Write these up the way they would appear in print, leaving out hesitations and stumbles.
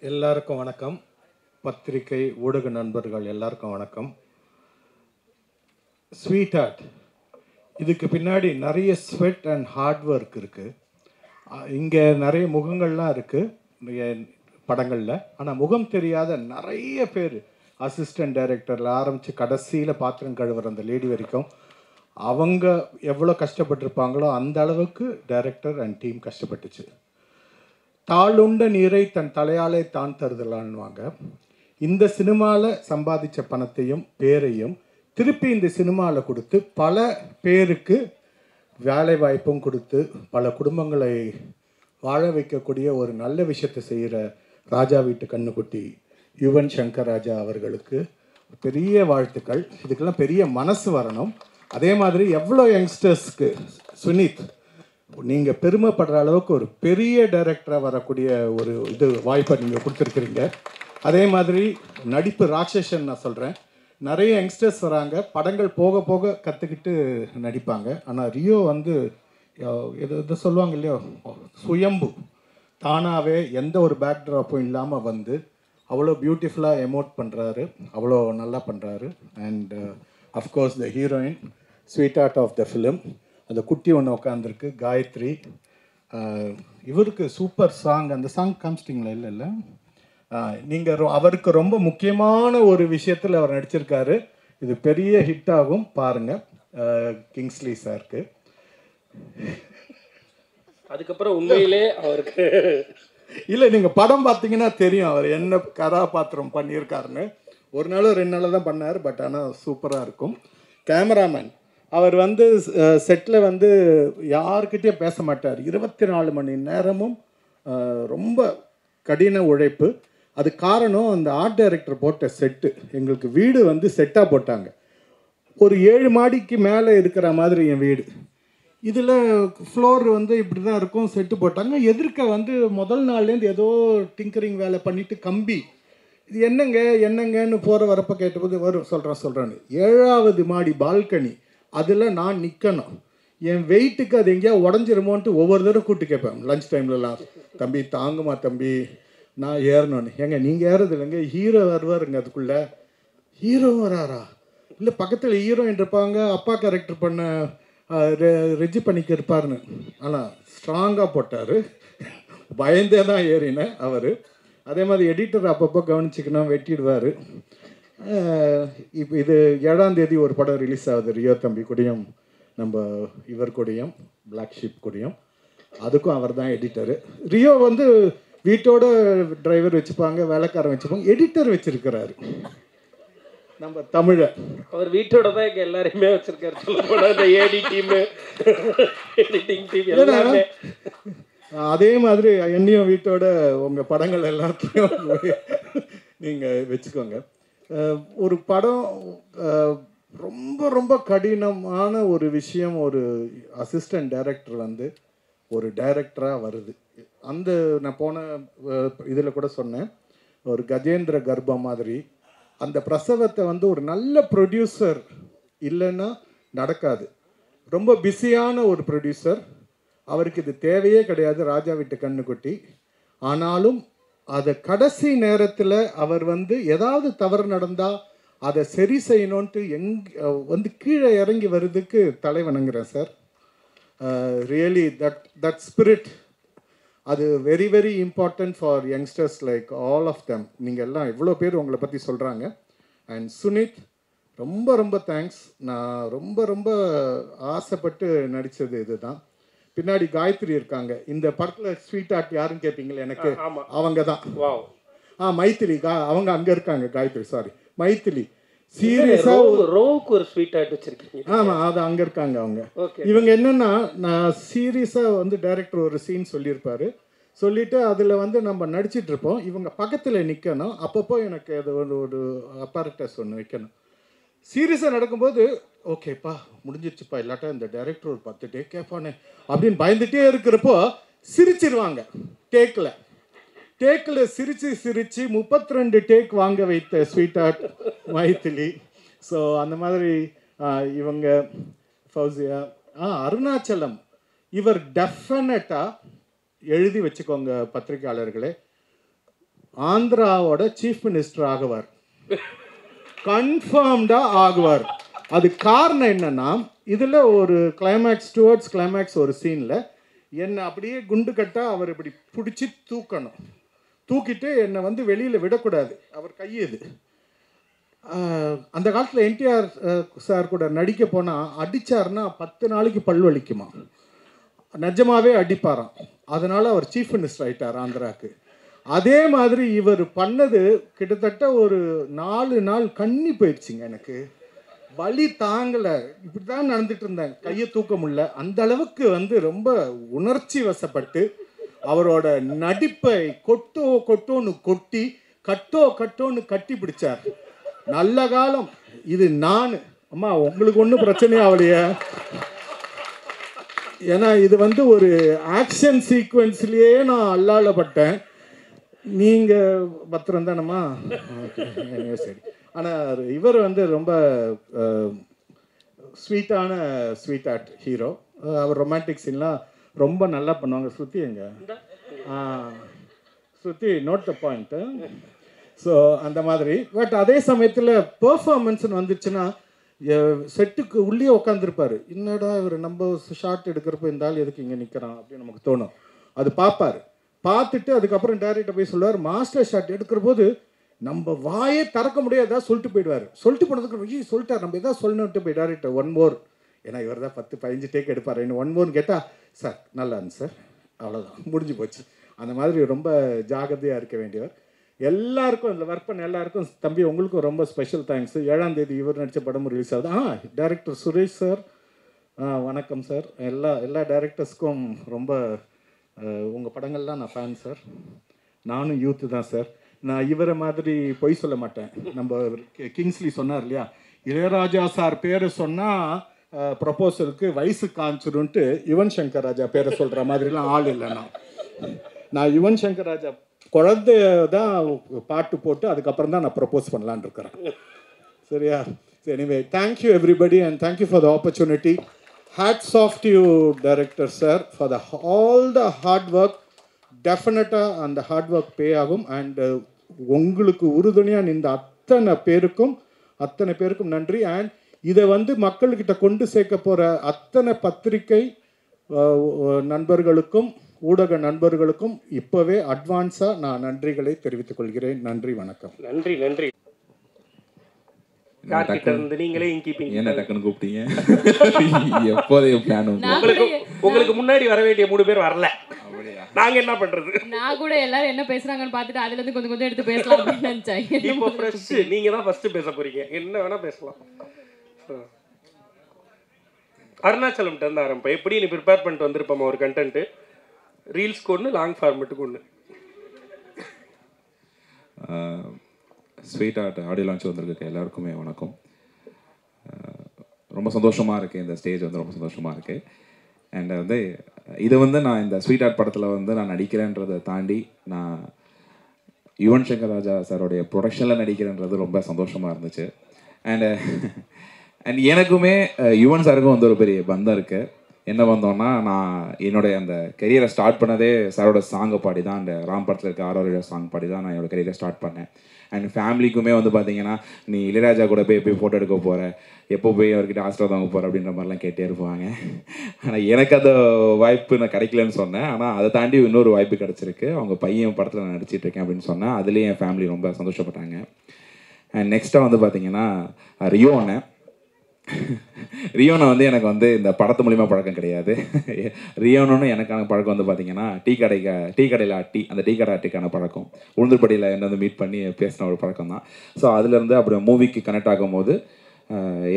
எல்லாருக்கும் வணக்கம். பத்திரிகை ஊடக நண்பர்கள் எல்லாருக்கும் வணக்கம். ஸ்வீட் ஹார்ட், இதுக்கு பின்னாடி நிறைய ஸ்வெட் அண்ட் ஹார்ட் ஒர்க் இருக்குது. இங்கே நிறைய முகங்கள்லாம் இருக்குது படங்களில். ஆனால் முகம் தெரியாத நிறைய பேர், அசிஸ்டன்ட் டைரக்டரில் ஆரம்பித்து கடைசியில் பாத்திரம் கழுவுற அந்த லேடி வரைக்கும், அவங்க எவ்வளோ கஷ்டப்பட்டிருப்பாங்களோ அந்த அளவுக்கு டைரக்டர் அண்ட் டீம் கஷ்டப்பட்டுச்சு. தாளுண்ட நீரை தன் தலையாலே தான் தருதலான்வாங்க. இந்த சினிமாவில் சம்பாதிச்ச பணத்தையும் பேரையும் திருப்பி இந்த சினிமாவில் கொடுத்து பல பேருக்கு வேலை வாய்ப்பும் கொடுத்து பல குடும்பங்களை வாழ வைக்கக்கூடிய ஒரு நல்ல விஷயத்தை செய்கிற ராஜா வீட்டு கண்ணுக்குட்டி யுவன் சங்கர் ராஜா அவர்களுக்கு பெரிய வாழ்த்துக்கள். இதுக்கெல்லாம் பெரிய மனசு வரணும். அதே மாதிரி எவ்வளோ யங்ஸ்டர்ஸ்க்கு சுனித், நீங்கள் பெருமைப்படுற அளவுக்கு ஒரு பெரிய டைரக்டராக வரக்கூடிய ஒரு வாய்ப்பை நீங்கள் கொடுத்துருக்குறீங்க. அதே மாதிரி நடிப்பு ராட்சசன் நான் சொல்கிறேன். நிறைய யங்ஸ்டர்ஸ் வராங்க, படங்கள் போக போக கற்றுக்கிட்டு நடிப்பாங்க. ஆனால் ரியோ வந்து எது சொல்லுவாங்க இல்லையோ, சுயம்பு தானாகவே எந்த ஒரு பேக்ட்ராப்பும் இல்லாமல் வந்து அவ்வளோ பியூட்டிஃபுல்லாக எமோட் பண்ணுறாரு, அவ்வளோ நல்லா பண்ணுறாரு. And of course the heroine, sweetheart of the film, அந்த குட்டி ஒன்று உட்காந்துருக்கு காயத்ரி. இவருக்கு சூப்பர் சாங், அந்த சாங் காமிச்சிட்டிங்களா? இல்லை நீங்கள் அவருக்கு ரொம்ப முக்கியமான ஒரு விஷயத்தில் அவர் நடிச்சிருக்காரு. இது பெரிய ஹிட் ஆகும், பாருங்கள். கிங்ஸ்லி சாருக்கு அதுக்கப்புறம் உண்மையிலே அவருக்கு இல்லை, நீங்கள் படம் பார்த்தீங்கன்னா தெரியும் அவர் என்ன கதாபாத்திரம் பண்ணியிருக்காருன்னு. ஒரு நாளோ 2 நாள் தான் பண்ணார், பட் ஆனால் சூப்பராக இருக்கும். கேமராமேன், அவர் வந்து செட்டில் வந்து யாருக்கிட்டேயும் பேச மாட்டார். 24 மணி நேரமும் ரொம்ப கடின உழைப்பு. அது காரணம் அந்த ஆர்ட் டைரக்டர் போட்ட செட்டு. எங்களுக்கு வீடு வந்து செட்டாக போட்டாங்க. ஒரு 7 மாடிக்கு மேலே இருக்கிற மாதிரி என் வீடு. இதில் ஃப்ளோர் வந்து இப்படி தான் இருக்கும். செட்டு போட்டாங்க. எதிர்க்க வந்து முதல் நாள்லேருந்து ஏதோ டிங்கரிங் வேலை பண்ணிவிட்டு கம்பி, இது என்னங்கன்னு போகிற வரப்போ கேட்டபோது சொல்கிறேன்னு 7வது மாடி பால்கனி, அதில் நான் நிற்கணும். என் வெயிட்டுக்கு அது எங்கேயா உடஞ்சிருமோன்ட்டு ஒவ்வொரு தடவை கூப்பிட்டு கேட்பேன் லஞ்ச் டைம்லலாம். தம்பி தாங்குமா தம்பி, நான் ஏறணும்னு. ஏங்க நீங்கள் ஏறது இல்லைங்க, ஹீரோ வருவாருங்க. அதுக்குள்ளே ஹீரோ வராரா? இல்லை பக்கத்தில் ஹீரோயின் இருப்பாங்க, அப்பா கேரக்டர் பண்ண ரெஜி பண்ணிக்க இருப்பாருன்னு. ஆனால் ஸ்ட்ராங்காக போட்டார், பயந்தே தான் ஏறினேன் அவர். அதே மாதிரி எடிட்டர் அப்பப்போ கவனிச்சிக்கணும், வெட்டிடுவார். இப்போ இது 7ஆம் தேதி ஒரு படம் ரிலீஸ் ஆகுது, ரியோ தம்பி கூடயும் நம்ம இவர் கூடயும் பிளாக் ஷீப் கூடயும். அதுக்கும் அவர் தான் எடிட்டரு. ரியோ வந்து வீட்டோட டிரைவர் வச்சுப்பாங்க, வேலைக்காரன் வச்சுப்பாங்க, எடிட்டர் வச்சிருக்கிறாரு நம்ம தமிழை. அவர் வீட்டோட தான் இங்கே எல்லாரையுமே வச்சிருக்காரு. சொல்ல போனால் இந்த ஏடி டீமு, எடிட்டிங் டீம் எல்லாமே. அதே மாதிரி என்னையும் வீட்டோட உங்கள் படங்கள் எல்லாத்தையும் நீங்கள் வச்சுக்கோங்க. ஒரு படம் ரொம்ப ரொம்ப கடினமான ஒரு விஷயம். ஒரு அசிஸ்டன்ட் டைரக்டர் வந்து ஒரு டைரக்டராக வருது. அந்த நான் போன இதில் கூட சொன்னேன், ஒரு கஜேந்திர கர்ப்பம் மாதிரி அந்த பிரசவத்தை வந்து ஒரு நல்ல ப்ரொடியூசர் இல்லைன்னா நடக்காது. ரொம்ப பிஸியான ஒரு ப்ரொடியூசர், அவருக்கு இது தேவையே கிடையாது, ராஜா வீட்டு கண்ணுக்குட்டி. ஆனாலும் அதை கடைசி நேரத்தில் அவர் வந்து ஏதாவது தவறு நடந்தால் அதை சரி செய்யணுன்ட்டு வந்து கீழே இறங்கி வர்றதுக்கு தலைவணங்குறேன் சார். ரியலி தட் ஸ்பிரிட், அது very very important for youngsters like all of them. நீங்கள் எல்லாம் எவ்வளோ பேர் உங்களை பற்றி சொல்கிறாங்க. அண்ட் சுனித், ரொம்ப ரொம்ப தேங்க்ஸ். நான் ரொம்ப ரொம்ப ஆசைப்பட்டு நடித்தது இதுதான். பின்னாடி காயத்ரி இருக்காங்க. இந்த படத்தில் ஸ்வீட் ஹார்ட் யாருன்னு கேட்பீங்களே, எனக்கு அவங்க தான். மைத்திலி, அவங்க அங்கே இருக்காங்க. காயத்ரி, சாரி, மைத்திலி. சீரியஸாக ரோவுக்கு ஒரு ஸ்வீட் ஹார்ட் வச்சிருக்கீங்க. ஆமாம், அது அங்கே இருக்காங்க அவங்க. இவங்க என்னென்னா, நான் சீரியஸாக வந்து டைரக்டர் ஒரு சீன் சொல்லியிருப்பார், சொல்லிவிட்டு அதில் வந்து நம்ம நடிச்சிட்ருப்போம், இவங்க பக்கத்தில் நிற்கணும். அப்பப்போ எனக்கு அது ஒரு அப்பாரட்டஸ் ஒன்று வைக்கணும். சீரியஸாக நடக்கும்போது ஓகேப்பா முடிஞ்சிருச்சுப்பா, இல்லாட்டா இந்த டைரக்டர் ஒரு 10 டேக் கேட்பானே அப்படின்னு பயந்துகிட்டே இருக்கிறப்போ சிரிச்சிருவாங்க. டேக்கில் சிரித்து 32 டேக் வாங்க வைத்த ஸ்வீட் ஹார்ட் மைத்திலி. ஸோ அந்த மாதிரி இவங்க ஃபௌசியா, அருணாச்சலம், இவர் டெஃபினட்டாக எழுதி வச்சுக்கோங்க பத்திரிகையாளர்களே, ஆந்திராவோட சீஃப் மினிஸ்டர் ஆகுவார், கன்ஃபார்ம்டாக ஆகுவார். அது காரணம் என்னன்னா, இதில் ஒரு டுவர்ட்ஸ் கிளைமேக்ஸ் ஒரு சீனில் என்னை அப்படியே குண்டு கட்டாக அவர் இப்படி பிடிச்சி தூக்கணும், தூக்கிட்டு என்னை வந்து வெளியில் விடக்கூடாது, அவர் கையது. அந்த காலத்தில் என்டிஆர் சார் கூட நடிக்க போனால் அடித்தார்னா 10 நாளைக்கு பல் வலிக்குமா, நிஜமாகவே அடிப்பாராம். அதனால் அவர் சீஃப் மினிஸ்டர் ஆகிட்டார் ஆந்திராவுக்கு. அதே மாதிரி இவர் பண்ணது கிட்டத்தட்ட ஒரு 4 நாள் கண்ணி போயிடுச்சுங்க. எனக்கு வலி தாங்கலை, இப்படி தான் நடந்துட்டு இருந்தேன், கையை தூக்க முடியல. அந்த அளவுக்கு வந்து ரொம்ப உணர்ச்சி வசப்பட்டு அவரோட நடிப்பை கொட்டோன்னு கொட்டி கட்டோன்னு கட்டி பிடிச்சார். நல்ல காலம் இது. நான் அம்மா உங்களுக்கு ஒன்றும் பிரச்சனையே ஆகலையே, ஏன்னா இது வந்து ஒரு ஆக்ஷன் சீக்வன்ஸ்லேயே நான் அல்லாளப்பட்டேன். நீங்கள் பத்திரம் தானம்மா? சரி. ஆனால் இவர் வந்து ரொம்ப ஸ்வீட் ஆர்ட் ஹீரோ. அவர் ரொமான்டிக் சீன்லாம் ரொம்ப நல்லா பண்ணுவாங்க. ஸ்ருதி எங்க? ஸ்ருதி நோட் த பாயிண்ட்டு. ஸோ அந்த மாதிரி. பட் அதே சமயத்தில் பெர்ஃபார்மன்ஸ்னு வந்துச்சுன்னா செட்டுக்கு உள்ளே உட்காந்துருப்பார். என்னடா இவர் நம்ம ஷார்ட் எடுக்கிறப்ப இந்த ஆள் எதுக்கு இங்கே நிற்கிறான் அப்படின்னு நமக்கு தோணும். அது பார்ப்பார். பார்த்துட்டு அதுக்கப்புறம் டேரக்டர் போய் சொல்லுவார், மாஸ்டர் ஷாட் எடுக்கிற போது நம்ம வாயே திறக்க முடியாது, ஏதாவது சொல்லிட்டு போயிடுவார். சொல்லிட்டு போனதுக்கு சொல்லிட்டார், நம்ம எதாவது சொல்லணுன்ட்டு போய் டேரக்டர் 1 more, ஏன்னா இவர் தான் 10-15 டேக் எடுப்பார். இன்னும் 1 more கேட்டால் சார் நல்லா இருந்துச்சு சார், அவ்வளோதான் முடிஞ்சு போச்சு. அந்த மாதிரி ரொம்ப ஜாகிரதையாக இருக்க வேண்டியவர். எல்லாருக்கும் இதில் ஒர்க் பண்ண எல்லாருக்கும் தம்பி உங்களுக்கும் ரொம்ப ஸ்பெஷல் தேங்க்ஸ். 7ஆம் தேதி இவர் நடித்த படம் ரிலீஸ் ஆகுது. டைரக்டர் சுரேஷ் சார் வணக்கம் சார். எல்லா டைரக்டர்ஸ்க்கும் ரொம்ப உங்கள் படங்கள்லாம் நான் ஃபேன் சார். நானும் யூத்து தான் சார். நான் இவரை மாதிரி பொய் சொல்ல மாட்டேன். நம்ம கிங்ஸ்லி சொன்னார் இல்லையா, இளையராஜா சார் பேரை சொன்னால் ப்ரப்போசலுக்கு வயசு காமிச்சிடுன்ட்டு யுவன் சங்கர் ராஜா பேரை சொல்கிற மாதிரிலாம் ஆள் இல்லை. நான் யுவன் சங்கர் ராஜா குழந்தைய தான் பாட்டு போட்டு அதுக்கப்புறம் தான் நான் ப்ரப்போஸ் பண்ணலான்னு இருக்கிறேன். சரியா? Anyway thank you everybody and thank you for the opportunity. Hats off to you, director sir, for all the hard work. Definitely and the hard work pay ஆகும். And உங்களுக்கு உறுதுணையாக நின்ற அத்தனை பேருக்கும் நன்றி. அண்ட் இதை வந்து மக்கள்கிட்ட கொண்டு சேர்க்க போகிற அத்தனை பத்திரிகை நண்பர்களுக்கும் ஊடக நண்பர்களுக்கும் இப்போவே அட்வான்ஸாக நான் நன்றிகளை தெரிவித்துக் கொள்கிறேன். நன்றி, வணக்கம். நன்றி. உங்களுக்கு முன்னாடி வர வேண்டிய 3 பேர் வரல, நாங்க என்ன பண்றது? நான் கூட எல்லாரும் என்ன பேசுறாங்கன்னு பார்த்துட்டு அதுல இருந்து கொஞ்சம் எடுத்து பேசலாம் அப்படின்னு நினைச்சேன். இப்போ ஃப்ரெஷ் நீங்க தான் ஃபர்ஸ்ட் பேச போறீங்க, என்ன வேணா பேசலாம். அருணாச்சலம் இருந்து ஆரம்பம். எப்படி நீ ப்ரிப்பேர் பண்ணிட்டு வந்திருப்போம் ஒரு கண்டென்ட், ரீல்ஸ்க்கு ஒன்று, லாங் ஃபார்மெட்டுக்கு ஒன்று. ஸ்வீட் ஆர்ட் ஆடியோ லான்ச் வந்திருக்கு எல்லாருக்குமே வணக்கம். ரொம்ப சந்தோஷமாக இருக்குது, இந்த ஸ்டேஜ் வந்து ரொம்ப சந்தோஷமாக இருக்குது. அண்ட் வந்து இதை வந்து நான் இந்த ஸ்வீட் ஆர்ட் படத்தில் வந்து நான் நடிக்கிறேன்றதை தாண்டி நான் யுவன் சங்கர் ராஜா சாரோடைய ப்ரொடக்ஷனில் நடிக்கிறேன்றது ரொம்ப சந்தோஷமாக இருந்துச்சு. அண்ட் எனக்குமே யுவன் சாருக்கும் வந்து ஒரு பெரிய பந்தம் இருக்குது. என்ன பந்தம்னா, நான் என்னுடைய அந்த கெரியரை ஸ்டார்ட் பண்ணதே சாரோட சாங்கை பாடி தான், அந்த ராம் படத்தில் இருக்க ஆரோட சாங் பாடி தான் நான் என்னோடய கெரியரை ஸ்டார்ட் பண்ணேன். அண்ட் ஃபேமிலிக்குமே வந்து பார்த்தீங்கன்னா, நீ இளையராஜா கூட போய் ஃபோட்டோ எடுக்க போகிற, எப்போ போய் அவர்கிட்ட ஆசிரியர் வாங்க போகிற அப்படின்ற மாதிரிலாம் கேட்டே இருப்பாங்க. ஆனால் எனக்கு அந்த வாய்ப்பு நான் கிடைக்கலன்னு சொன்னேன். ஆனால் அதை தாண்டி இன்னொரு வாய்ப்பு கிடச்சிருக்கு. அவங்க பையன் படத்தில் நான் நடிச்சிட்டு இருக்கேன் அப்படின்னு சொன்னேன். அதுலேயே என் ஃபேமிலி ரொம்ப சந்தோஷப்பட்டாங்க. அண்ட் நெக்ஸ்ட்டாக வந்து பார்த்தீங்கன்னா ரியோனை வந்து எனக்கு வந்து இந்த படத்து மூலிமா பழக்கம் கிடையாது. ரியோனு எனக்கான பழக்கம் வந்து பார்த்தீங்கன்னா டீ கடையில் அந்த டீ கடை ஆட்டிக்கான பழக்கம், உளுந்தூர்படியில் என்ன வந்து மீட் பண்ணி பேசின ஒரு பழக்கம் தான். ஸோ அதுலேருந்து அப்படி மூவிக்கு கனெக்ட் ஆகும்போது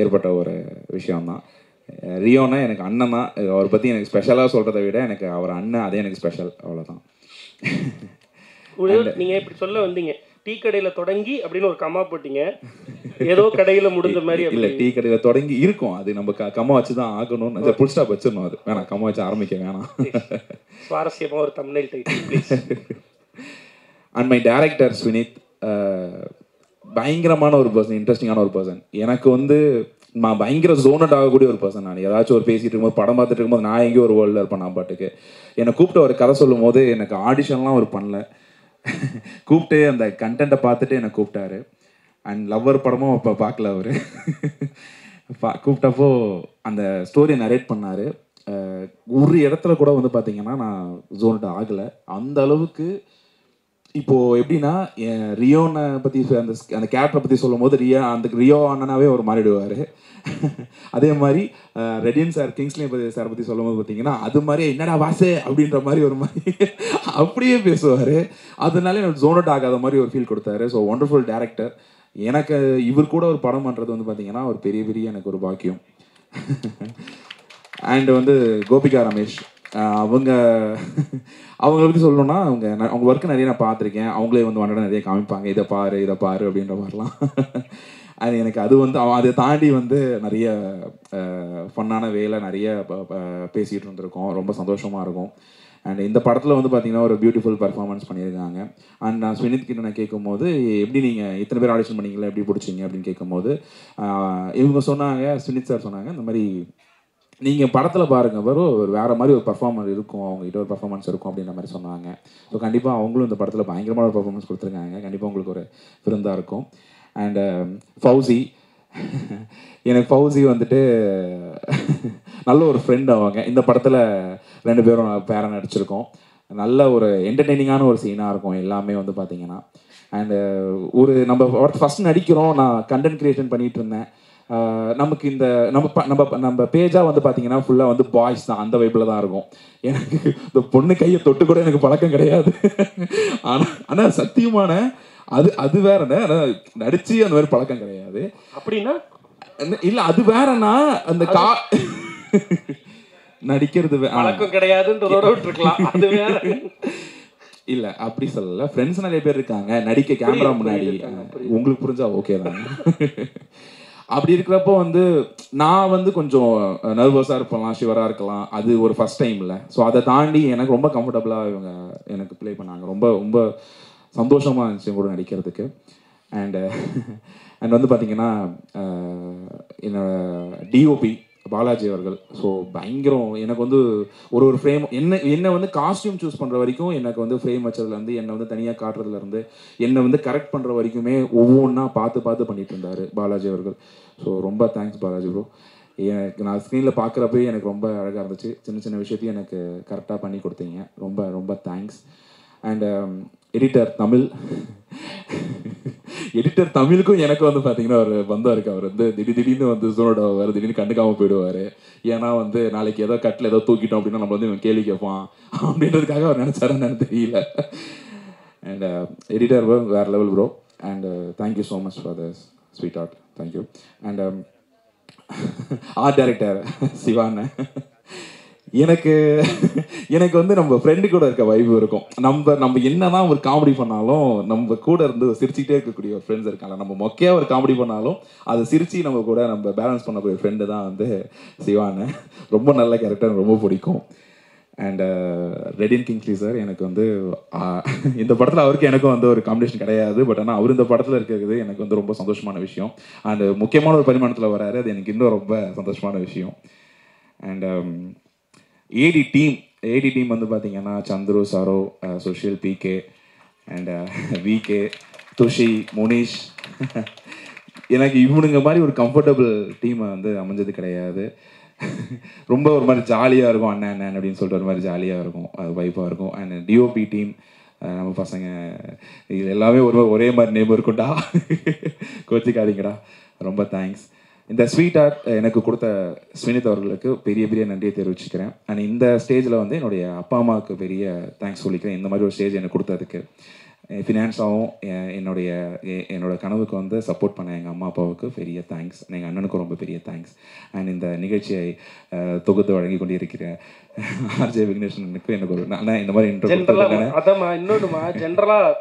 ஏற்பட்ட ஒரு விஷயம்தான். ரியோனா எனக்கு அண்ணன் தான். அவரை பற்றி எனக்கு ஸ்பெஷலாக சொல்கிறத விட எனக்கு அவர் அண்ணன், அதே எனக்கு ஸ்பெஷல், அவ்வளோதான். நீங்கள் இப்படி சொல்ல வந்தீங்க, டீ கடையில் தொடங்கி அப்படின்னு ஒரு கம்மா போட்டீங்க, ஏதோ கடையில் முடிஞ்ச மாதிரி. இல்லை, டீ கடையில் தொடங்கி இருக்கும், அது நம்ம கம்மா வச்சு தான் ஆகணும். அந்த புல் ஸ்டாப் வச்சிடணும். அது வேணாம், கம்மா வச்சு ஆரம்பிக்க வேணாம். சுவாரஸ்யமாக ஒரு thumbnail title please. And my director Vineeth பயங்கரமான ஒரு பர்சன், இன்ட்ரெஸ்டிங்கான ஒரு பர்சன். எனக்கு வந்து நான் பயங்கர ஜோனட் ஆகக்கூடிய ஒரு பர்சன். நான் ஏதாச்சும் ஒரு பேசிகிட்டு இருக்கும்போது, படம் பார்த்துட்டு இருக்கும்போது நான் எங்கேயோ ஒரு வேர்ல்டில் இருப்பேன். நான் பாட்டுக்கு என்னை கூப்பிட்டு ஒரு கதை சொல்லும் போது எனக்கு ஆடிஷன்லாம் அவர் பண்ணல. கூப்பிட்டு அந்த கண்டென்ட்டை பார்த்துட்டு என்னை கூப்பிட்டாரு. அண்ட் லவ்வர் படமும் அப்போ பார்க்கல அவர். கூப்பிட்டப்போ அந்த ஸ்டோரியை நரேட் பண்ணார். ஒரு இடத்துல கூட வந்து பார்த்தீங்கன்னா நான் ஜோன்ட் ஆகலை. அந்த அளவுக்கு இப்போது எப்படின்னா ரியோனை பற்றி அந்த கேரக்டரை பற்றி சொல்லும் போது ரியோ அண்ணனாவே அவர் மாறிடுவார். அதே மாதிரி ரெடின் சார் கிங்ஸ்லி சார் பற்றி சொல்லும் போது பார்த்தீங்கன்னா அது மாதிரி என்னடா வாசு அப்படின்ற மாதிரி ஒரு மாதிரி அப்படியே பேசுவார். அதனால எனக்கு ஜோனட் ஆகாத மாதிரி ஒரு ஃபீல் கொடுத்தாரு. So wonderful director. எனக்கு இவர் கூட ஒரு படம் பண்ணுறது வந்து பார்த்தீங்கன்னா ஒரு பெரிய எனக்கு ஒரு பாக்கியம். அண்ட் வந்து கோபிகா ரமேஷ் அவங்கள பற்றி சொல்லணும்னா அவங்க ஒர்க்கு நிறைய நான் பார்த்துருக்கேன். அவங்களே வந்து வந்துட்டு நிறைய காமிப்பாங்க, இதை பாரு அப்படின்ற மாதிரிலாம். அது எனக்கு அது வந்து அதை தாண்டி வந்து நிறைய ஃபன்னான வேலை நிறைய பேசிகிட்டு இருந்திருக்கோம். ரொம்ப சந்தோஷமாக இருக்கும். அண்ட் இந்த படத்தில் வந்து பார்த்தீங்கன்னா ஒரு பியூட்டிஃபுல் பர்ஃபார்மன்ஸ் பண்ணியிருக்காங்க. அண்ட் நான் ஸ்வினித் கிட்ட நான் கேட்கும்போது எப்படி நீங்கள் இத்தனை பேர் ஆடிஷன் பண்ணிங்களா, எப்படி பிடிச்சிங்க அப்படின்னு கேட்கும்போது இவங்க சொன்னாங்க, ஸ்வினித் சார் சொன்னாங்க, இந்த மாதிரி நீங்கள் படத்தில் பாருங்கள் வரும் வேறு மாதிரி ஒரு பர்ஃபார்மர் இருக்கும், அவங்ககிட்ட ஒரு பர்ஃபார்மன்ஸ் இருக்கும் அப்படின்ற மாதிரி சொன்னாங்க. ஸோ கண்டிப்பாக அவங்களும் இந்த படத்தில் பயங்கரமான ஒரு பர்ஃபார்மன்ஸ் கொடுத்துருக்காங்க. கண்டிப்பாக உங்களுக்கு ஒரு விருந்தாக இருக்கும். அண்ட் ஃபௌசி, எனக்கு ஃபௌசி வந்துட்டு நல்ல ஒரு ஃப்ரெண்ட். அவங்க இந்த படத்தில் 2 பேரும் பேரை நடிச்சிருக்கோம். நல்ல ஒரு என்டர்டெய்னிங்கான ஒரு சீனாக இருக்கும் எல்லாமே வந்து பார்த்தீங்கன்னா. அண்டு ஒரு நம்ம ஃபஸ்ட் நடிக்கிறோம், நான் கண்டென்ட் க்ரியேஷன் பண்ணிகிட்டு இருந்தேன். நமக்கு இந்த நம்ம பேஜாக வந்து பார்த்தீங்கன்னா ஃபுல்லாக வந்து பாய்ஸ் தான், அந்த வைப்பில் தான் இருக்கும். எனக்கு இந்த பொண்ணு கையை தொட்டு கூட எனக்கு பழக்கம் கிடையாது. ஆனால் சத்தியமான அது வேறண்ணே. ஆனால் நடிச்சு அந்த மாதிரி பழக்கம் கிடையாது. அப்படின்னா இல்லை அது வேறண்ணா, அந்த நடிக்கிறது பழக்கம் கிடையாதுன்றதோட விட்டுருக்கலாம். அது வேற இல்லை அப்படி சொல்லலை. ஃப்ரெண்ட்ஸ் நிறைய பேர் இருக்காங்க நடிக்க கேமரா முன்னாடி. உங்களுக்கு புரிஞ்சா ஓகே தான். அப்படி இருக்கிறப்போ வந்து நான் வந்து கொஞ்சம் நர்வஸாக இருப்பலாம், ஷிவராக இருக்கலாம். அது ஒரு ஃபஸ்ட் டைம் இல்லை. ஸோ அதை தாண்டி எனக்கு ரொம்ப கம்ஃபர்டபுளாக இவங்க எனக்கு ப்ளே பண்ணாங்க. ரொம்ப ரொம்ப சந்தோஷமாக இருந்துச்சு கூட நடிக்கிறதுக்கு. அண்ட் வந்து பார்த்திங்கன்னா என்னோட டிஓபி பாலாஜி அவர்கள். ஸோ பயங்கரம். எனக்கு வந்து ஒரு ஃப்ரேம் என்னை வந்து காஸ்டியூம் சூஸ் பண்ணுற வரைக்கும், எனக்கு வந்து ஃப்ரேம் வச்சதுலேருந்து, என்னை வந்து தனியாக காட்டுறதுலேருந்து, என்னை வந்து கரெக்ட் பண்ணுற வரைக்குமே ஒவ்வொன்றா பார்த்து பண்ணிட்டு இருந்தார் பாலாஜி அவர்கள். ஸோ ரொம்ப தேங்க்ஸ் பாலாஜி ப்ரோ. எனக்கு நான் ஸ்க்ரீனில் பார்க்குறப்பே எனக்கு ரொம்ப அழகாக இருந்துச்சு. சின்ன விஷயத்தையும் எனக்கு கரெக்டாக பண்ணி கொடுத்தீங்க. ரொம்ப ரொம்ப தேங்க்ஸ். அண்ட் எடிட்டர் தமிழுக்கும் எனக்கு வந்து பார்த்தீங்கன்னா ஒரு பந்தம் இருக்குது. அவர் வந்து திடீர்னு வந்து ஜோனோட வர திடீர்னு கண்டுக்காமல் போயிடுவார். ஏன்னா வந்து நாளைக்கு ஏதோ கட்டில் ஏதோ தூக்கிட்டோம் அப்படின்னா நம்ம வந்து இவன் கேள்வி கேட்பான் அப்படின்றதுக்காக அவர் நினச்சாருன்னு எனக்கு தெரியல. அண்ட் எடிட்டர் வேறு level bro. And thank you so much for the sweet art. Thank you. And art director சிவான்னு எனக்கு வந்து நம்ம ஃப்ரெண்டு கூட இருக்க வைப் இருக்கும். நம்ம என்னதான் ஒரு காமெடி பண்ணாலும் நம்ம கூட இருந்து சிரிச்சுக்கிட்டே இருக்கக்கூடிய ஒரு ஃப்ரெண்ட்ஸ் இருக்காங்க. நம்ம மொக்கையாக ஒரு காமெடி பண்ணாலும் அதை சிரிச்சு நம்ம கூட நம்ம பேலன்ஸ் பண்ணக்கூடிய ஃப்ரெண்டு தான் வந்து சிவான்னு. ரொம்ப நல்ல கேரக்டர், ரொம்ப பிடிக்கும். அண்ட் ரெடின் கிங்ஸ்லி சார் எனக்கு வந்து இந்த படத்தில் அவருக்கு எனக்கும் வந்து ஒரு காம்பினேஷன் கிடையாது. பட் ஆனால் அவர் இந்த படத்தில் இருக்கிறது எனக்கு வந்து ரொம்ப சந்தோஷமான விஷயம். அண்ட் முக்கியமான ஒரு பரிமாணத்தில் வராரு, அது எனக்கு இன்னும் ரொம்ப சந்தோஷமான விஷயம். அண்ட் ஏடி டீம் வந்து பார்த்தீங்கன்னா Chandru, Saro, Sushil, PK and VK, Thushi, Munish. எனக்கு இவனுங்க மாதிரி ஒரு கம்ஃபர்டபுள் டீமை வந்து அமைஞ்சது கிடையாது. ரொம்ப ஒரு மாதிரி ஜாலியாக இருக்கும். அண்ணன் அப்படின்னு சொல்லிட்டு ஒரு மாதிரி ஜாலியாக இருக்கும், அது வைப்பாக இருக்கும். அண்ட் டிஓபி டீம் நம்ம பசங்க இது எல்லாமே ஒரே மாதிரி நேம் இருக்கும்டா, கோச்சிக்காதீங்கடா. ரொம்ப தேங்க்ஸ். இந்த ஸ்வீட் ஆர்ட் எனக்கு கொடுத்த ஸ்வினித் அவர்களுக்கு பெரிய நன்றியை தெரிவிச்சுக்கிறேன். அண்ட் இந்த ஸ்டேஜில் வந்து என்னுடைய அப்பா அம்மாவுக்கு பெரிய தேங்க்ஸ் சொல்லிக்கிறேன். இந்த மாதிரி ஒரு ஸ்டேஜ் எனக்கு கொடுத்ததுக்கு. ஃபினான்ஸாகவும் என்னோட கனவுக்கு வந்து சப்போர்ட் பண்ண எங்கள் அம்மா அப்பாவுக்கு பெரிய தேங்க்ஸ். எங்கள் அண்ணனுக்கும் ரொம்ப பெரிய தேங்க்ஸ். அண்ட் இந்த நிகழ்ச்சியை தொகுத்து வழங்கி கொண்டு இருக்கிற ஆர்ஜே விக்னேஷனுக்கு எனக்கு ஒரு இந்த மாதிரி இன்னொன்றுமா ஜென்ரலாக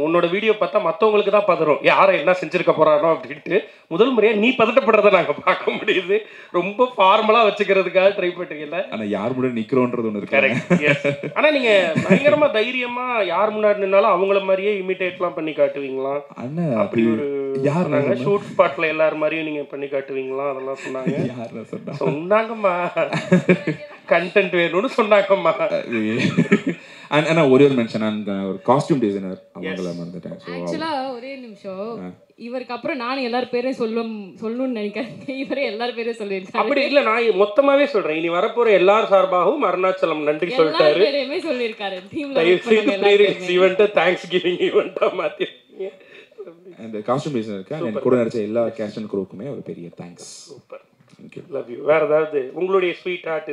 உன்னோட வீடியோ பார்த்தா மற்றவங்களுக்கு தான் பதறும், யாரை என்ன செஞ்சுருக்க போகிறானோ அப்படின்ட்டு. முதல் முறையாக நீ பதட்டப்படுறதை நாங்கள் பார்க்க முடியுது. ரொம்ப ஃபார்மலாக வச்சுக்கிறதுக்காக ட்ரை பண்ணுறீங்கல்ல. ஆனால் யார் முன்னாடி நிற்கிறோன்றது ஒன்று இருக்கு. ஆனால் நீங்கள் பயங்கரமாக தைரியமாக யார் முன்னாடி நின்னாலும் அவங்கள மாதிரியே இமிட்டேட்லாம் பண்ணி காட்டுவீங்களா? அண்ணன் அப்படி ஒரு யார் நாங்கள் ஷூட் ஸ்பாட்டில் எல்லாரும் மாதிரியும் நீங்கள் பண்ணி காட்டுவீங்களா? அதெல்லாம் சொன்னாங்க. சொன்னாங்கம்மா, கண்டென்ட் வேணும்னு சொன்னாங்கம்மா. அண்ட் ஒரே ஒரு மென்ஷன் அண்ட் ஒரு காஸ்டியூம் டிசைனர் அவங்கள மறந்துட்டேன். ஸோ ஆக்சுவலா ஒரே நிமிஷம், இவருக்கு அப்புறம் நானும் எல்லாரும் பேரையும் சொல்லணும்னு நினைக்கிறேன். இவரே எல்லாரும் பேரையும் சொல்லியிருக்காரு. அப்படி இல்ல, நான் மொத்தமாவே சொல்றேன். இனி வரப்போற எல்லார் சார்பாகவும் அருணாச்சலம் நன்றி எல்லாரும் சொல்லிட்டாரு. பேரையுமே சொல்லியிருக்காரு. தேங்க்ஸ் கிவிங் ஈவென்ட்டா மாத்திருக்கீங்க. அந்த காஸ்டியூம் டிசைனருக்கு அண்ட் கூட நடிச்ச எல்லா கேஸ்ட் அண்ட் குரூக்குமே ஒரு பெரிய தேங்க்ஸ். Super, love you. வேற ஏதாவது உங்களுடைய ஸ்வீட் ஹார்ட்?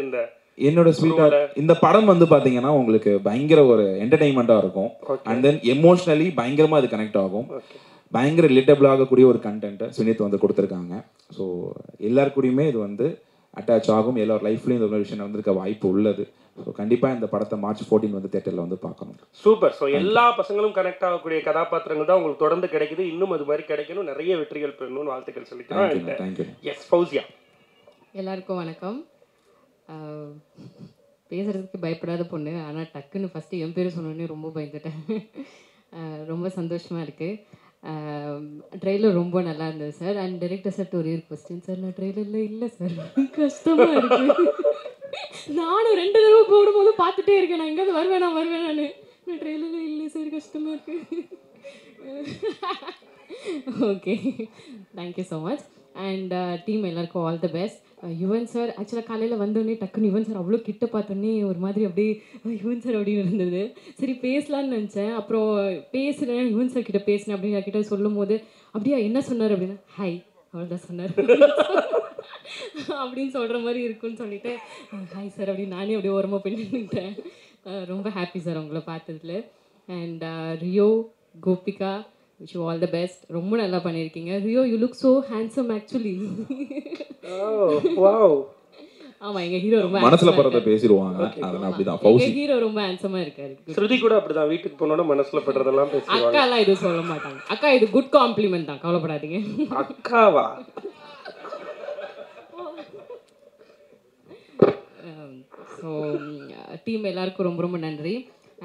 என்னோட ஸ்வீட் ஹார்ட், இந்த படம் வந்து பாத்தீங்கன்னா உங்களுக்கு பயங்கர ஒரு என்டர்டைன்மெண்டா இருக்கும். அண்ட் தென் எமோஷனலி பயங்கரமா அது கனெக்ட் ஆகும். பயங்கர ரிலேட்டபிள் ஆகக்கூடிய ஒரு கண்டென்ட்டை சுனித் வந்து கொடுத்துருக்காங்க. ஸோ எல்லாருக்கூடயுமே இது வந்து அட்டாச் ஆகும். எல்லார் லைஃப்லையும் இந்த ஒரு விஷயம் வந்திருக்க வாய்ப்பு உள்ளது. ஸோ கண்டிப்பாக இந்த படத்தை March 14 வந்து தேட்டரில் வந்து பார்க்கணும். சூப்பர். ஸோ எல்லா பசங்களும் கனெக்ட் ஆகக்கூடிய கதாபாத்திரங்கள் தான் உங்களுக்கு தொடர்ந்து கிடைக்குது. இன்னும் அது மாதிரி கிடைக்கணும், நிறைய வெற்றிகள் பெறணும்னு வாழ்த்துக்கள் சொல்லிக்கிறேன். தேங்க்யூ. எஸ் ஃபௌசியா. எல்லாருக்கும் வணக்கம். பேசுறதுக்கு பயப்படாத பொண்ணு, ஆனால் டக்குன்னு ஃபஸ்ட்டு என் பேர் சொன்னோடனே ரொம்ப பயந்துட்டேன். ரொம்ப சந்தோஷமாக இருக்குது. ட்ரெய்லர் ரொம்ப நல்லா இருந்தது சார். அண்ட் டைரக்டர் சார் ஒரே ஒரு கொஸ்டின் சார், நான் ட்ரெய்லரில் இல்லை சார், கஷ்டமாக இருக்குது. நானும் 2 தடவை போடும்போது பார்த்துட்டே இருக்கேன், நான் எங்கேயாவது வருவேன் நான் ட்ரெய்லரில் இல்லை சார், கஷ்டமாக இருக்குது. Okay, thank you so much. And team எல்லாருக்கும் all the best. Yuvan sir ஆக்சுவலாக காலையில் வந்தோடனே டக்குன்னு யுவன் சார் அவ்வளோ கிட்ட பார்த்தோன்னே ஒரு மாதிரி அப்படியே யுவன் சார் அப்படின்னு இருந்தது. சரி பேசலான்னு நினச்சேன். அப்புறம் பேசுகிறேன், யுவன் சார் கிட்ட பேசினேன் அப்படின்னு கிட்ட சொல்லும் போது அப்படியா என்ன சொன்னார் அப்படின்னா, ஹாய் அவ்வளோதான் சொன்னார் அப்படின்னு சொல்கிற மாதிரி இருக்குன்னு சொல்லிட்டு ஹாய் சார் அப்படின்னு நானே அப்படியே ஓரமாக பண்ணிட்டேன். ரொம்ப ஹாப்பி சார் உங்களை பார்த்ததுல. And Rio, Gopika, wish you all the best. ரொம்ப நல்லா பண்ணியிருக்கீங்க. Rio, you look so handsome actually. ஆமா, எங்க ஹீரோ ரொம்ப மனசுல படுறத பேசிடுவாங்க. அதனால அப்படிதான் ஃபௌசி ஹீரோ ரொம்ப ஹேண்ட்ஸமா இருக்காரு. ஸ்ருதி கூட அப்படிதான், வீட்டுக்கு போனோட மனசுல படுறதெல்லாம் பேசுவாங்க. அக்கா எல்லாம் எதுவும் சொல்ல மாட்டாங்க. அக்கா இது குட் காம்ப்ளிமெண்ட் தான், கவலைப்படாதீங்க. அக்காவா? ஸோ டீம் எல்லாருக்கும் ரொம்ப ரொம்ப நன்றி.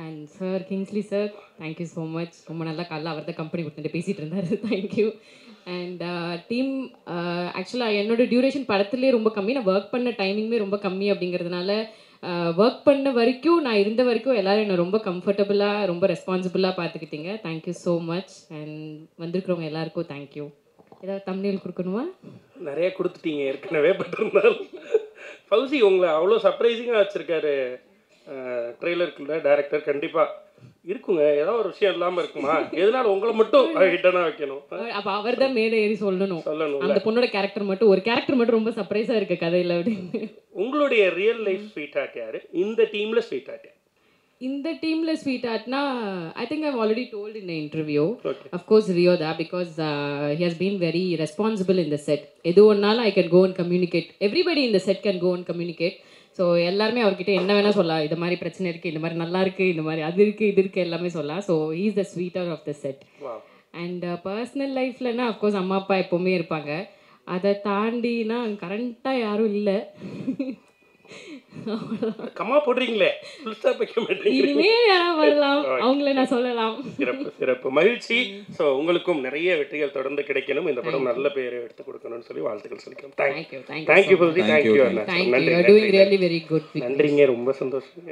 And sir, Kingsley sir, thank you so much. ரொம்ப நல்லா காலைல அவர் தான் கம்பெனி கொடுத்துட்டு பேசிகிட்டு இருந்தார். தேங்க்யூ. அண்ட் டீம், ஆக்சுவலாக என்னோட டியூரேஷன் படத்துலேயே ரொம்ப கம்மி. நான் ஒர்க் பண்ண டைமிங்குமே ரொம்ப கம்மி. அப்படிங்கிறதுனால ஒர்க் பண்ண வரைக்கும், நான் இருந்த வரைக்கும் எல்லோரும் என்னை ரொம்ப கம்ஃபர்டபுளாக, ரொம்ப ரெஸ்பான்சிபிளாக பார்த்துக்கிட்டீங்க. Thank you so much. அண்ட் வந்திருக்கிறவங்க எல்லாருக்கும் தேங்க்யூ. ஏதாவது தமிழில் கொடுக்கணுமா? நிறைய கொடுத்துட்டீங்க ஏற்கனவே. பட் இருந்தாலும் ஃபௌசி உங்களை அவ்வளோ சர்ப்ரைசிங்காக வச்சுருக்காரு ட்ரெய்லருக்குள்ள டைரக்டர். கண்டிப்பாக இருக்குங்க, ஏதோ ஒரு விஷயம் இல்லாமல் இருக்குமா? எதனால உங்களை மட்டும் ஹிட்டனாக வைக்கணும்? அப்போ அவர் தான் மேலே ஏறி சொல்லணும். அந்த பொண்ணோட கேரக்டர் மட்டும், ஒரு கேரக்டர் மட்டும் ரொம்ப சர்ப்ரைஸாக இருக்குது கதையில் அப்படின்னு. உங்களுடைய ரியல் லைஃப் ஸ்வீட் ஹார்ட் யார்? இந்த டீமில் ஸ்வீட் ஹார்ட் யார்? இந்த டீமில் ஸ்வீட் ஹார்ட்னா I think I've already told in interview. Of course Rio தான், because he has been very responsible in the set. எது ஒன்றாலும் I can go and communicate. Everybody in the set can go and communicate. So எல்லாருமே அவர்கிட்ட என்ன வேணால் சொல்லலாம். இந்த மாதிரி பிரச்சனை இருக்குது, இந்த மாதிரி நல்லா இருக்குது, இந்த மாதிரி அது இருக்குது, இது இருக்குது, எல்லாமே சொல்லலாம். So he is the sweeter of the set. And personal லைஃப்லன்னா அஃப்கோர்ஸ் அம்மா அப்பா எப்போவுமே இருப்பாங்க. அதை தாண்டினா கரண்ட்டாக யாரும் இல்லை. கம்மா போடுறீங்களே, இனிமே யாராவது வரலாம், அவங்கள நான் சொல்லலாம். சிறப்பு சிறப்பு, மகிழ்ச்சி. ஸோ உங்களுக்கும் நிறைய வெற்றிகள் தொடர்ந்து கிடைக்கணும். இந்த படம் நல்ல பேரை எடுத்து கொடுக்கணும்னு சொல்லி வாழ்த்துக்கள் சொல்லிக்கிறோம். தேங்க்யூ. நன்றிங்க, ரொம்ப சந்தோஷம்.